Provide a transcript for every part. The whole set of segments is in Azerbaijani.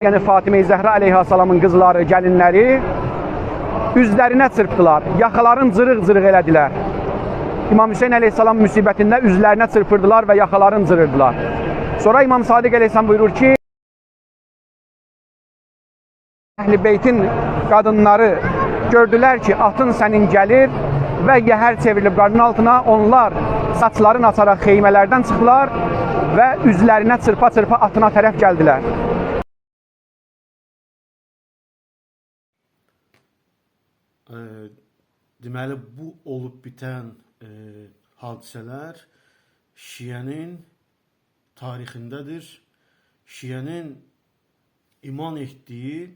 Yəni Fatimə-i Zəhra əleyhissalamın qızları, gəlinləri üzlərinə çırpdılar, yaxaların cırıq-cırıq elədilər. İmam Hüseyin əleyhissalam müsibətində üzlərinə çırpırdılar və yaxaların cırırdılar. Sonra İmam Sadiq əleyhissalam buyurur ki, Əhl-i Beytin qadınları gördülər ki, atın sənin gəlir və yəhər çevrilib qarnın altına, onlar saçlarını açaraq xeymələrdən çıxdılar və üzlərinə çırpa-çırpa atına tərəf gəldilər. Deməli, bu olub bitən hadisələr Şiənin tarixindədir. Şiənin iman etdiyi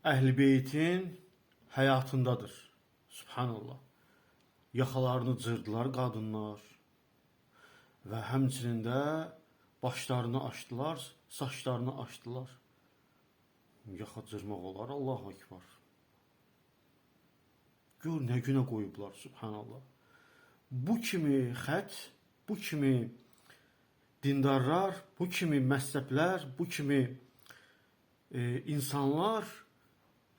Əhl-i Beytin həyatındadır. Subhanallah. Yaxalarını cırdılar qadınlar və həmçinin də başlarını açdılar, saçlarını açdılar. Yaxa cırmaq olar, Allahu Ekber. Gör nə günə qoyublar, subhanallah. Bu kimi xət, bu kimi dindarlar, bu kimi məzhəblər, bu kimi insanlar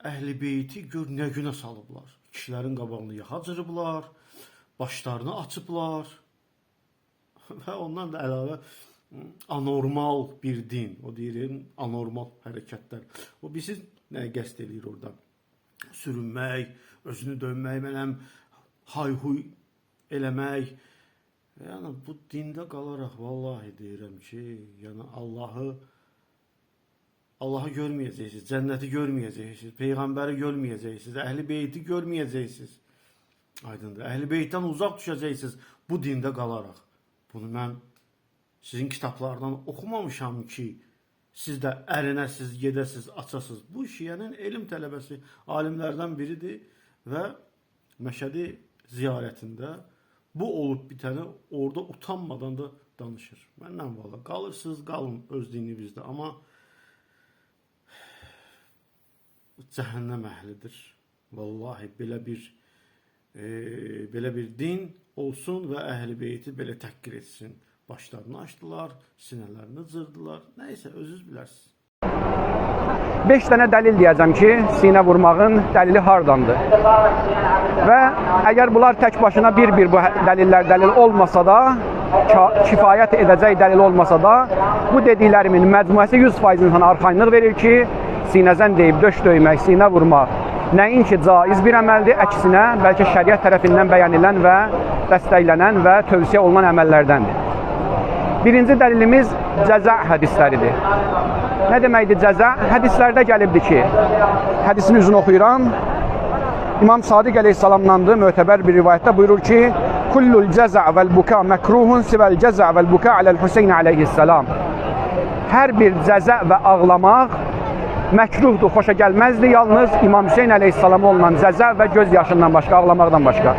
Əhl-i Beyti gör nə günə salıblar. Kişilərin qabağını yaxa cırıblar, başlarını açıblar və ondan da əlavə anormal bir din, o deyir, anormal hərəkətlər. O bizi nəyə qəsd edir oradan? Sürünmək, özünü dönmək, mənəm hayhuy eləmək. Yəni bu dində qalaraq vallahi deyirəm ki, yəni Allahı görməyəcəksiniz, cənnəti görməyəcəksiniz, peyğəmbəri görməyəcəksiniz, Əhl-i Beyti görməyəcəksiniz. Aydındır. Əhl-i Beytdən uzaq düşəcəksiniz bu dində qalaraq. Bunu mən sizin kitablardan oxumamışam ki, siz də ərinəsiz, gedəsiz, açasız. Bu Şiənin elm tələbəsi alimlərdən biridir və Məşədi ziyarətində bu olub bitəni orada utanmadan da danışır. Məndən valla qalırsınız, qalın öz dininizdə, amma cəhənnəm əhlidir. Vallahi belə bir din olsun və Əhl-i Beyti belə təhqir etsin. Başlarını açdılar, sinələrini cırdılar. Nəysə, özünüz bilərsiniz. 5 dənə dəlil deyəcəm ki, sinə vurmağın dəlili hardandır. Və əgər bunlar tək başına bir-bir bu dəlillər dəlil olmasa da, kifayət edəcək dəlil olmasa da, bu dediklərimin məcmuəsi 100% insana arxayınlıq verir ki, sinəzən deyib döş döymək, sinə vurmaq nəinki caiz bir əməldir, əksinə bəlkə şəriət tərəfindən bəyənilən və dəstəklənən və tövsiyə olunan əməllərdəndir. Birinci dəlilimiz cəza hədisləridir. Nə deməkdir cəza? Hədislərdə gəlibdir ki, hədisin üzünü oxuyuram. İmam Sadiq əleyhissalamdandır, mötəbər bir rivayətdə buyurur ki, Kullul cəza vəl-buka məkruhun sivəl cəza vəl-buka aləl-Hüseyn əleyhissalam. Hər bir cəza və ağlamaq məkruhdur, xoşa gəlməzdir, yalnız İmam Hüseyn əleyhissalam olunan cəza və göz yaşından başqa, ağlamaqdan başqa.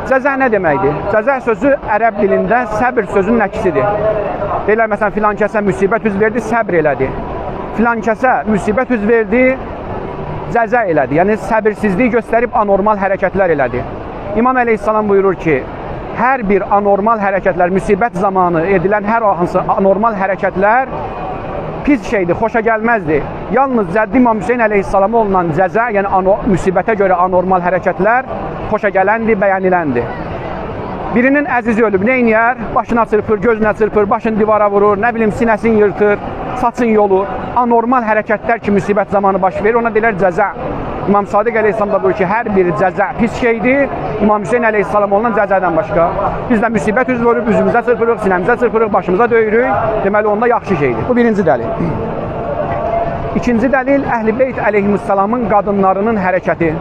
Cəza nə deməkdir? Cəza sözü ərəb dilində səbr sözünün əksisidir. Deyirlər, məsələn, filan kəsə müsibət üz verdi, səbr elədi. Filan kəsə müsibət üz verdi, cəza elədi. Yəni, səbirsizlik göstərib anormal hərəkətlər elədi. İmam əleyhissalam buyurur ki, hər bir anormal hərəkətlər, müsibət zamanı edilən hər hansı anormal hərəkətlər pis şeydir, xoşa gəlməzdir. Yalnız Cəddi İmam Hüseyin əleyhissalama olunan cəza, yəni müsibətə görə anormal hərəkətlər xoşa gələndir, bəyəniləndir. Birinin əzizi ölüb, nə inəyər? Başına çırpır, gözünə çırpır, başını divara vurur, nə bilim, sinəsini yırtır, saçın yolur. Anormal hərəkətlər ki, müsibət zamanı baş verir, ona deyilər cəza. İmam Sadiq əleyhissalam da buyurur ki, hər bir cəza pis şeydir, İmam Hüseyin əleyhissalam olunan cəzadan başqa. Biz də müsibət üz verib, üzümüzə çırpırıq, sinəmizə çırpırıq, başımıza döyürük, deməli onda yaxşı şeydir. Bu birinci dəlil. İkinci dəlil, Əhl-i Beyt əleyhissalamın qadınlarının hərəkəti.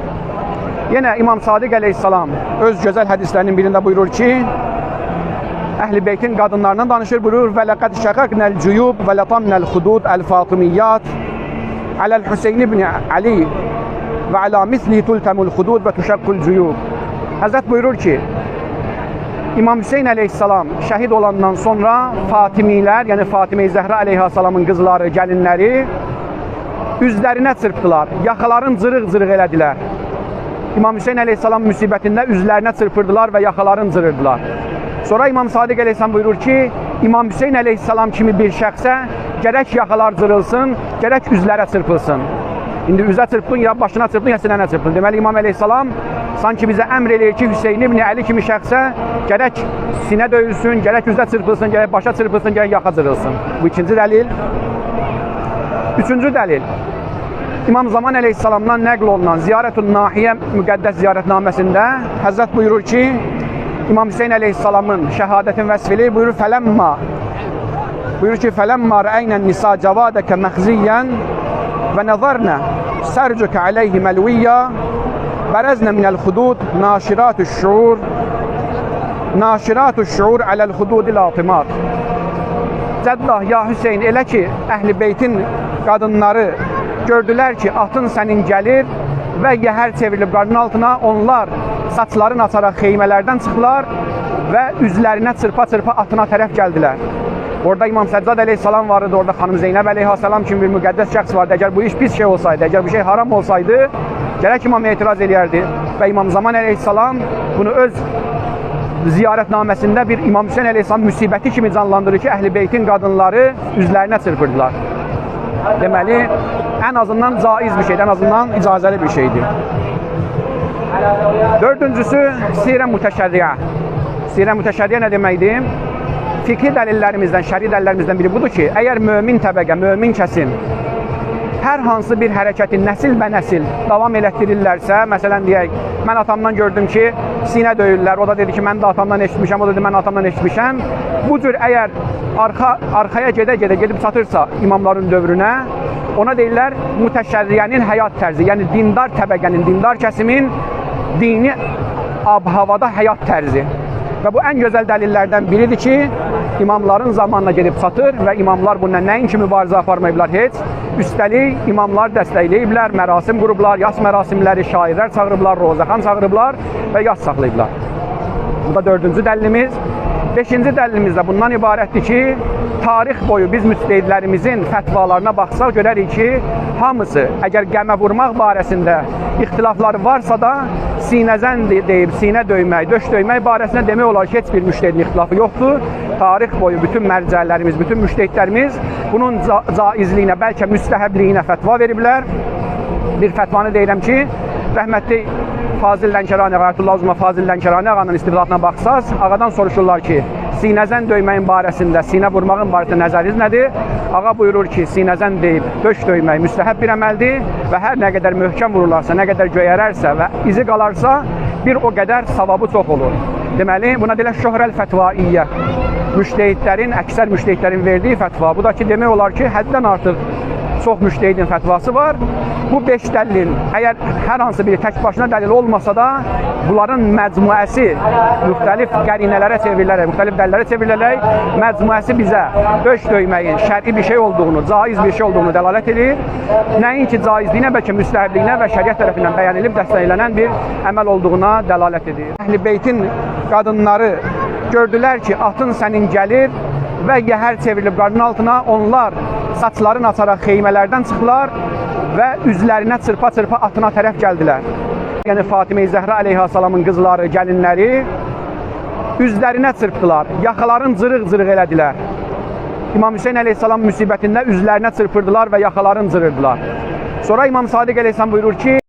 Yenə İmam Sadiq əleyhissalam öz gözəl hədislərinin birində buyurur ki, Əhl-i Beytin qadınlarından danışır, buyurur, və ləqəd şəqəqnəl cüyub və lətamnəl xudud əl-Fatimiyyat aləl-Hüseyn ibn Ali və alə misli tultəmul xudud və tuşəqqul cüyub. Həzrət buyurur ki, İmam Hüseyin əleyhissalam şəhid olandan sonra Fatimilər, yəni Fatimə-i Zəhra əleyhissalamın qızları, gəlinləri üzlərinə çırpdılar, yaxaların cırıq-cırıq elədilər. İmam Hüseyin əleyhissalam müsibətində üzlərinə çırpırdılar və yaxaların cırırdılar. Sonra İmam Sadiq əleyhissalam buyurur ki, İmam Hüseyin əleyhissalam kimi bir şəxsə gərək yaxalar cırılsın, gərək üzlərə çırpılsın. İndi üzə çırpdın, ya başına çırpdın, ya sinənə çırpdın. Deməli, İmam Əleyhissalam sanki bizə əmr eləyir ki, Hüseyin ibn Əli kimi şəxsə gərək sinə döyülsün, gərək üzə çırpılsın, gərək başa çırpılsın, gərək yaxa cırılsın. Bu ikinci dəlil. Üçüncü dəlil. İmam Zaman Əleyhissalamdan nəql olunan Ziyarətun Nahiyyə müqəddəs ziyarətnaməsində Həzrət buyurur ki, İmam Hüseyin Əleyhissalamın şəhadətin vəsf eləyir, buyurur ki, fələmmə rə'əynən nisa cavadəkə məxziyyən və nəzarnə sərcükə aleyhi məlviyyə bərəznə minəl xudud naşiratü şuur aləl xududil atimat. Cəddah, ya Hüseyin, elə ki, Əhl-i Beytin qadınları gördülər ki, atın sənin gəlir və yəhər çevrilib qarnın altına, onlar saçlarını açaraq xeymələrdən çıxdılar və üzlərinə çırpa-çırpa atına tərəf gəldilər. Orada İmam Səccad əleyhissalam var idi, orada xanım Zeynəb əleyhissalam kimi bir müqəddəs şəxs vardı. Əgər bu iş pis şey olsaydı, əgər bu şey haram olsaydı, gərək imam etiraz eləyərdi. Və İmam Zaman əleyhissalam bunu öz ziyarətnaməsində bir İmam Hüseyin əleyhissalam müsibəti kimi canlandırır ki, Əhl-i Beytin qadınları üzlərinə çırpırdılar. Deməli, ən azından caiz bir şeydir, ən azından icazəli bir şeydir. Dördüncüsü, sirə mütəşərriyə. Sirə mütəşərriyə nə deməkdir? Fikri dəlillərimizdən, şəri dəlillərimizdən biri budur ki, əgər mömin təbəqə, mömin kəsim hər hansı bir hərəkəti nəsil bə nəsil davam elətdirirlərsə, məsələn deyək, mən atamdan gördüm ki, sinə döyürlər, o da dedi ki, mən də atamdan eşitmişəm, o da dedi, mən atamdan eşitmişəm. Bu cür əgər arxaya gedə-gedə gedib çatırsa imamların dövrünə, ona deyirlər mütəşərriyənin həyat tərzi, yəni dindar təbəqənin, dindar kəsimin dini ab-havada həyat tərzi. Və bu ən gözəl dəlillərdən biridir ki, imamların zamanına gedib çatır və imamlar bununla nəinki mübarizə aparmayıblar heç. Üstəlik, imamlar dəstəkləyiblər, mərasim qurublar, yas mərasimləri, şairlər çağırıblar, rozaxan çağırıblar və yas saxlayıblar. Bu da dördüncü dəlilimiz. Beşinci dəlilimiz də bundan ibarətdir ki, tarix boyu biz müctəhidlərimizin fətvalarına baxsaq görərik ki, hamısı əgər qəmə vurmaq barəsində ixtilafları varsa da sinəzən deyib, sinə döymək, döş döymək barəsində demək olar ki, heç bir müştəhidin ixtilafı yoxdur. Tarix boyu bütün mərcələrimiz, bütün müştəhidlərimiz bunun caizliyinə, bəlkə müstəhəbliyinə fətva veriblər. Bir fətvanı deyirəm ki, rəhmətli Fazil Lənkərani, Ayətullah Uzma Fazil Lənkərani ağanın istibdatına baxsaz, ağadan soruşurlar ki, sinəzən döyməyin barəsində, sinə vurmağın barəsində nəzəriniz nədir? Ağa buyurur ki, sinəzən deyib, döş döymək müstəhəb bir əməldir və hər nə qədər möhkəm vururlarsa, nə qədər göyərərsə və izi qalarsa, bir o qədər savabı çox olur. Deməli, buna deyilər şöhrəl fətvaiyyə. Müştəhidlərin, əksər müştəhidlərin verdiyi fətva. Bu da ki, demək olar ki, həddən artıq çox müştəhidin fətvası var. Bu 5 dəlilin, əgər hər hansı biri tək başına dəlil olmasa da, bunların məcmuəsi müxtəlif qərinələrə çevrilərək, müxtəlif dəlillərə çevrilərək, məcmuəsi bizə döş döyməyin şər'i bir şey olduğunu, caiz bir şey olduğunu dəlalət edir. Nəinki caizliyinə, bəlkə müstəhəbliyinə və şəriət tərəfindən bəyan edilib dəstəklənən bir əməl olduğuna dəlalət edir. Əhl-i Beytin qadınları gördülər ki, atın sənin gəlir və yəhər çevrilib qarnın altına, onlar saçlarını açaraq xeymələrdən çıxdılar və üzlərinə çırpa-çırpa atına tərəf gəldilər. Yəni Fatimə-i Zəhra əleyhissalamın qızları, gəlinləri üzlərinə çırpdılar, yaxalarını cırıq-cırıq elədilər. İmam Hüseyin əleyhissalam müsibətində üzlərinə çırpırdılar və yaxalarını cırırdılar. Sonra İmam Sadiq əleyhissalam buyurur ki,